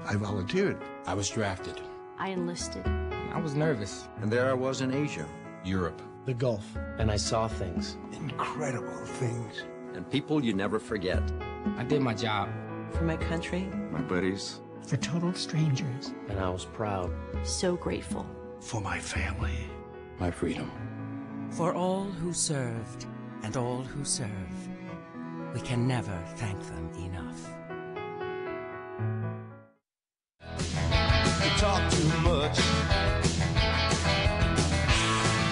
I volunteered. I was drafted. I enlisted. I was nervous. And there I was in Asia, Europe, the Gulf. And I saw things. Incredible things. and people you never forget. I did my job. For my country. My buddies. For total strangers. And I was proud. So grateful. For my family. My freedom. For all who served and all who serve, we can never thank them enough. You talk too much.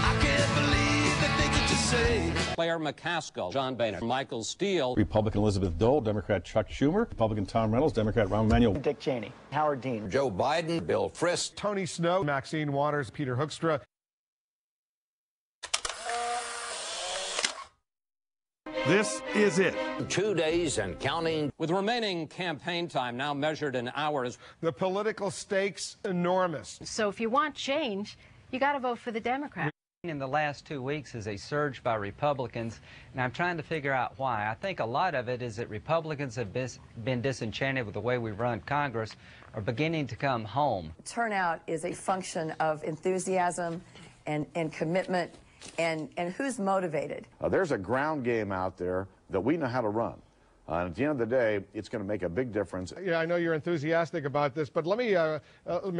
I can't believe the things that you say. Claire McCaskill, John Boehner, Michael Steele. Republican Elizabeth Dole, Democrat Chuck Schumer, Republican Tom Reynolds, Democrat Rahm Emanuel. Dick Cheney, Howard Dean. Joe Biden, Bill Frist. Tony Snow, Maxine Waters, Peter Hoekstra. This is it. 2 days and counting. With remaining campaign time now measured in hours. The political stakes enormous. So if you want change, you got to vote for the Democrat. In the last 2 weeks is a surge by Republicans, and I'm trying to figure out why. I think a lot of it is that Republicans have been disenchanted with the way we run Congress, are beginning to come home. Turnout is a function of enthusiasm and commitment. And who's motivated? There's a ground game out there that we know how to run. And at the end of the day, it's going to make a big difference. Yeah, I know you're enthusiastic about this, but let me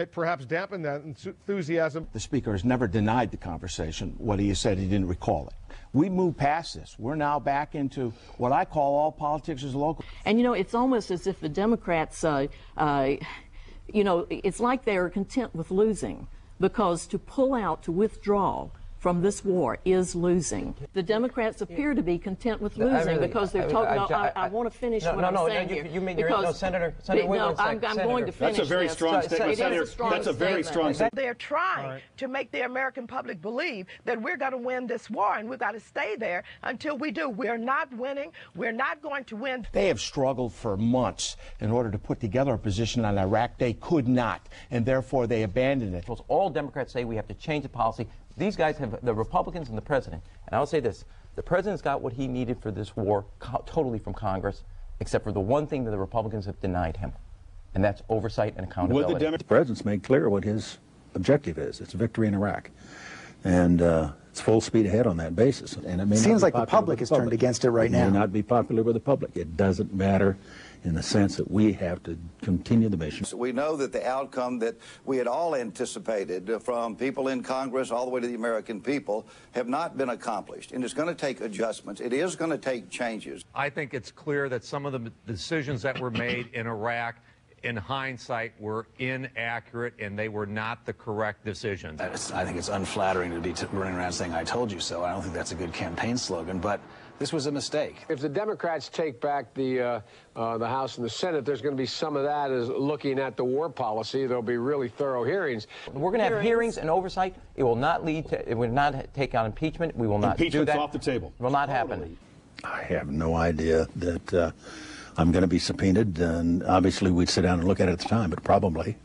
perhaps dampen that enthusiasm. The Speaker has never denied the conversation. What he said, he didn't recall it. We moved past this. We're now back into what I call all politics is local. And, you know, it's almost as if the Democrats, you know, it's like they're content with losing, because to pull out, to withdraw from this war is losing. The Democrats appear to be content with losing because they're talking about, I want to finish what I'm saying here. You mean, no, Senator, wait one second. I'm going to finish. That's a very strong statement, Senator. That's a very strong statement. They're trying to make the American public believe that we're going to win this war, and we've got to stay there until we do. We're not winning. We're not going to win. They have struggled for months in order to put together a position on Iraq. They could not, and therefore they abandoned it. All Democrats say we have to change the policy. These guys have, the Republicans and the president, and I'll say this, the president's got what he needed for this war totally from Congress, except for the one thing that the Republicans have denied him, and that's oversight and accountability. The president's made clear what his objective is. It's victory in Iraq. And it's full speed ahead on that basis. And it may seems not be like the public is turned against it right now. It may not be popular with the public. It doesn't matter in the sense that we have to continue the mission. So we know that the outcome that we had all anticipated from people in Congress all the way to the American people have not been accomplished. And it's going to take adjustments. It is going to take changes. I think it's clear that some of the decisions that were made in Iraq in hindsight were inaccurate, and they were not the correct decisions. I think it's unflattering to be running around saying, I told you so. I don't think that's a good campaign slogan, but this was a mistake. If the Democrats take back the House and the Senate, there's going to be some of that as looking at the war policy. There'll be really thorough hearings. We're going to have hearings and oversight. It will not lead to, it will not take on impeachment. We will not do that. Impeachment's off the table. It will not happen. I have no idea that I'm going to be subpoenaed, and obviously we'd sit down and look at it at the time, but probably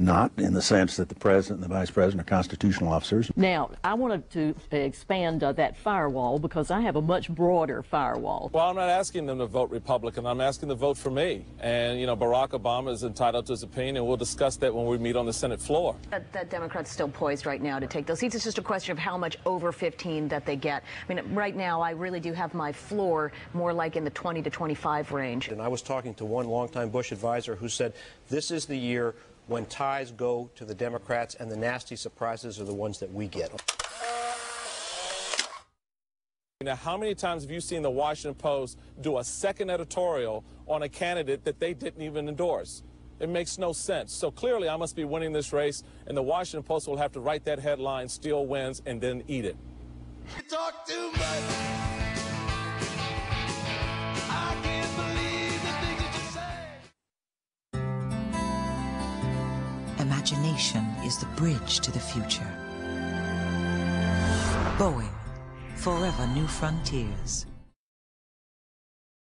not in the sense that the president and the vice president are constitutional officers. Now, I wanted to expand that firewall because I have a much broader firewall. Well, I'm not asking them to vote Republican. I'm asking them to vote for me. And, you know, Barack Obama is entitled to his opinion, and we'll discuss that when we meet on the Senate floor. That Democrats still poised right now to take those seats. It's just a question of how much over 15 that they get. I mean, right now, I really do have my floor more like in the 20 to 25 range. And I was talking to one longtime Bush advisor who said this is the year when ties go to the Democrats and the nasty surprises are the ones that we get. Now, how many times have you seen the Washington Post do a second editorial on a candidate that they didn't even endorse? It makes no sense. So clearly I must be winning this race, and the Washington Post will have to write that headline, Steele wins, and then eat it. You talk too much. I can't believe the things that you say. Imagination is the bridge to the future. Boeing, forever new frontiers.